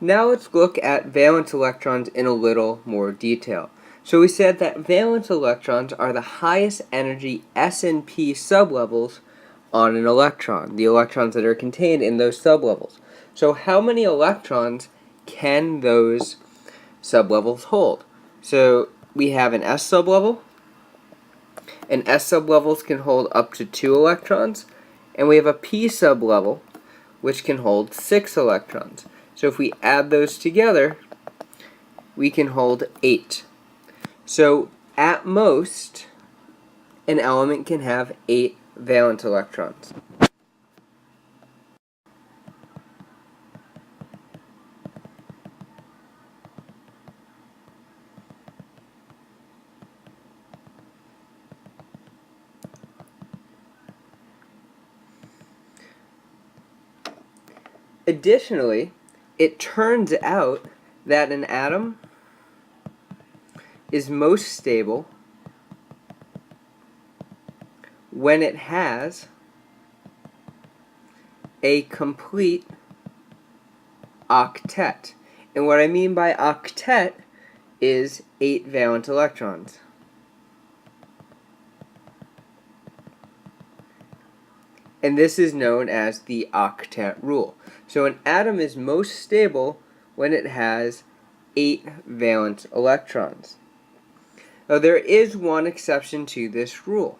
Now let's look at valence electrons in a little more detail. So we said that valence electrons are the highest energy S and P sublevels on an electron, the electrons that are contained in those sublevels. So how many electrons can those sublevels hold? So we have an S sublevel, and S sublevels can hold up to 2 electrons, and we have a P sublevel which can hold 6 electrons. So if we add those together, we can hold 8. So at most, an element can have 8 valence electrons. Additionally, it turns out that an atom is most stable when it has a complete octet. And what I mean by octet is 8 valence electrons. And this is known as the Octet Rule. So an atom is most stable when it has 8 valence electrons. Now there is one exception to this rule.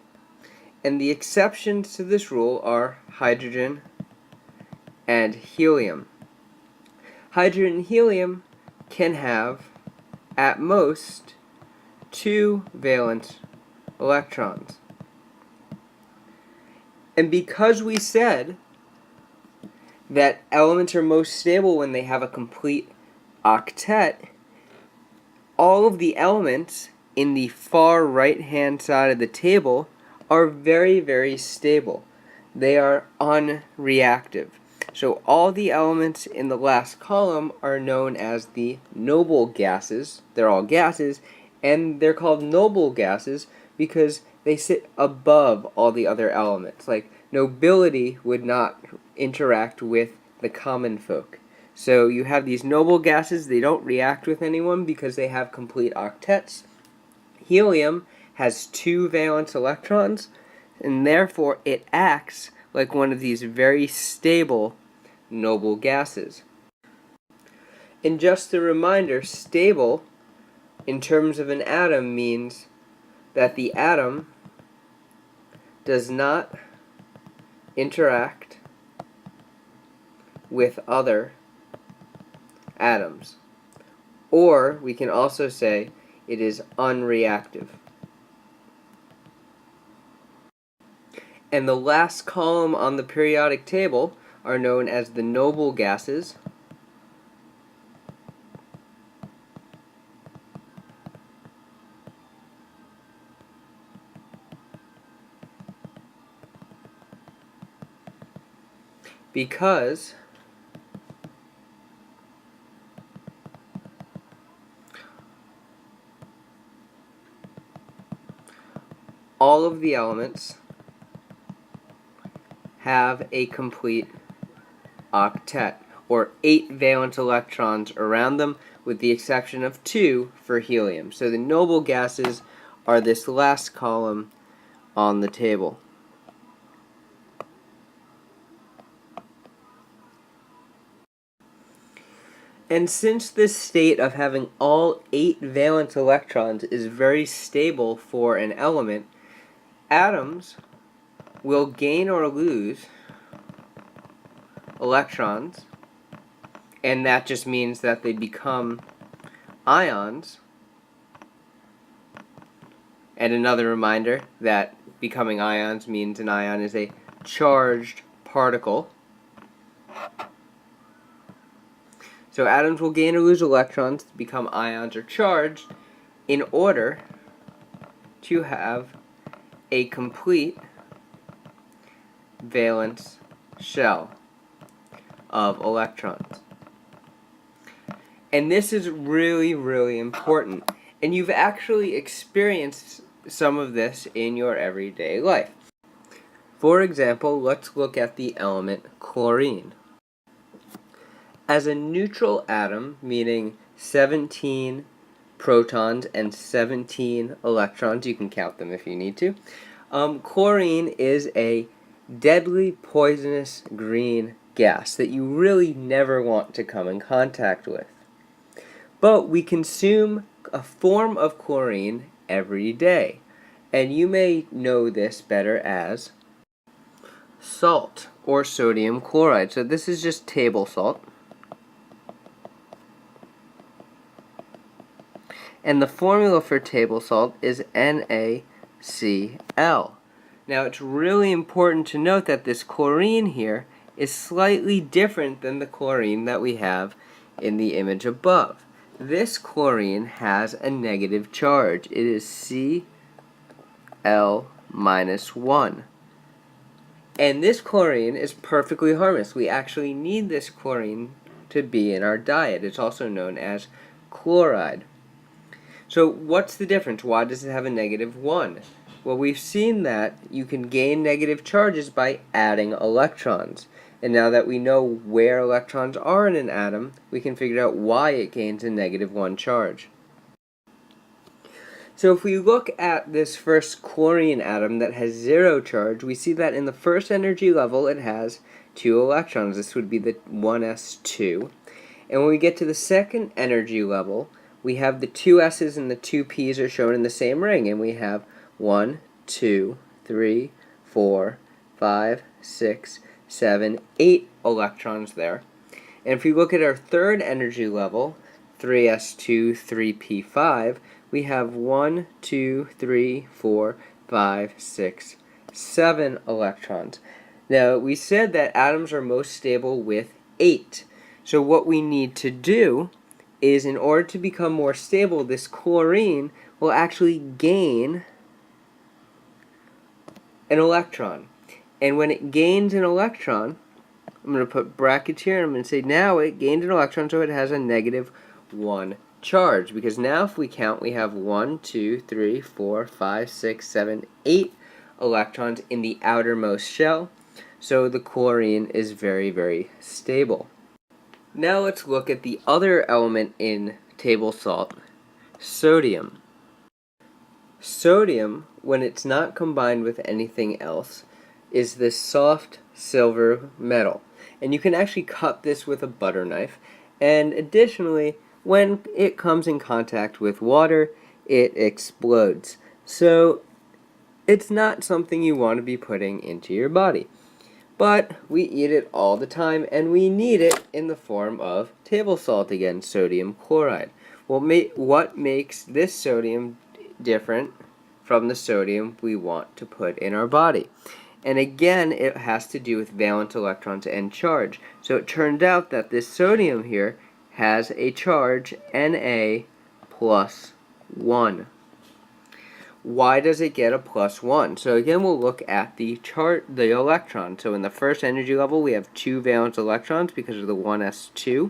And the exceptions to this rule are hydrogen and helium. Hydrogen and helium can have, at most, 2 valence electrons. And because we said that elements are most stable when they have a complete octet, all of the elements in the far right-hand side of the table are very, very stable. They are unreactive. So all the elements in the last column are known as the noble gases. They're all gases, and they're called noble gases because they sit above all the other elements. Like nobility would not interact with the common folk. So you have these noble gases, they don't react with anyone because they have complete octets. Helium has 2 valence electrons, and therefore it acts like one of these very stable noble gases. And just a reminder, stable in terms of an atom means that the atom does not interact with other atoms. Or we can also say it is unreactive. And the last column on the periodic table are known as the noble gases. Because all of the elements have a complete octet, or 8 valence electrons around them, with the exception of 2 for helium. So the noble gases are this last column on the table. And since this state of having all 8 valence electrons is very stable for an element, atoms will gain or lose electrons, and that just means that they become ions. And another reminder that becoming ions means an ion is a charged particle. So atoms will gain or lose electrons to become ions or charged in order to have a complete valence shell of electrons. And this is really, really important. And you've actually experienced some of this in your everyday life. For example, let's look at the element chlorine. As a neutral atom, meaning 17 protons and 17 electrons, you can count them if you need to, chlorine is a deadly poisonous green gas that you really never want to come in contact with. But we consume a form of chlorine every day, and you may know this better as salt or sodium chloride. So this is just table salt. And the formula for table salt is NaCl. Now it's really important to note that this chlorine here is slightly different than the chlorine that we have in the image above. This chlorine has a negative charge. It is Cl minus 1. And this chlorine is perfectly harmless. We actually need this chlorine to be in our diet. It's also known as chloride. So what's the difference? Why does it have a negative 1? Well, we've seen that you can gain negative charges by adding electrons. And now that we know where electrons are in an atom, we can figure out why it gains a negative 1 charge. So if we look at this first chlorine atom that has 0 charge, we see that in the first energy level it has 2 electrons. This would be the 1s2. And when we get to the second energy level, we have the 2 s's and the 2 p's are shown in the same ring, and we have 1, 2, 3, 4, 5, 6, 7, 8 electrons there. And if we look at our third energy level, 3s2, 3p5, we have 1, 2, 3, 4, 5, 6, 7 electrons. Now, we said that atoms are most stable with 8. So what we need to do is, in order to become more stable, this chlorine will actually gain an electron. And when it gains an electron, I'm going to put brackets here, and I'm going to say now it gained an electron, so it has a negative 1 charge. Because now if we count, we have 1, 2, 3, 4, 5, 6, 7, 8 electrons in the outermost shell. So the chlorine is very, very stable. Now let's look at the other element in table salt, sodium. Sodium, when it's not combined with anything else, is this soft silver metal. And you can actually cut this with a butter knife. And additionally, when it comes in contact with water, it explodes. So it's not something you want to be putting into your body. But we eat it all the time, and we need it in the form of table salt again, sodium chloride. Well, what makes this sodium different from the sodium we want to put in our body? And again, it has to do with valence electrons and charge. So it turned out that this sodium here has a charge, Na plus 1. Why does it get a plus 1? So again, we'll look at the electron. So in the first energy level, we have 2 valence electrons because of the 1s2.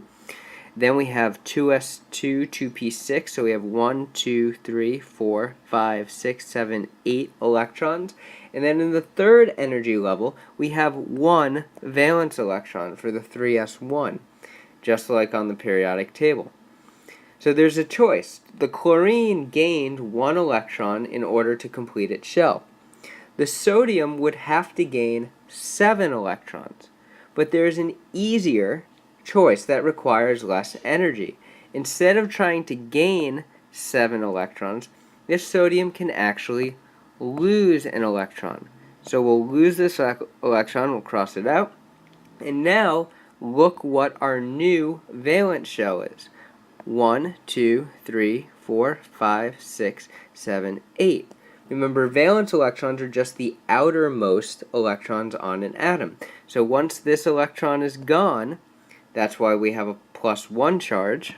Then we have 2s2, 2p6, so we have 1, 2, 3, 4, 5, 6, 7, 8 electrons. And then in the third energy level, we have 1 valence electron for the 3s1, just like on the periodic table. So there's a choice. The chlorine gained 1 electron in order to complete its shell. The sodium would have to gain 7 electrons. But there's an easier choice that requires less energy. Instead of trying to gain 7 electrons, this sodium can actually lose an electron. So we'll lose this electron, we'll cross it out. And now, look what our new valence shell is. 1, 2, 3, 4, 5, 6, 7, 8. Remember, valence electrons are just the outermost electrons on an atom. So once this electron is gone, that's why we have a plus 1 charge.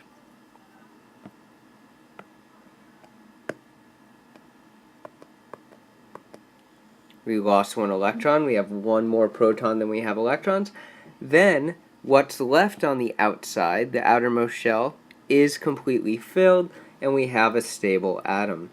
We lost 1 electron. We have 1 more proton than we have electrons. Then, what's left on the outside, the outermost shell, is completely filled, and we have a stable atom.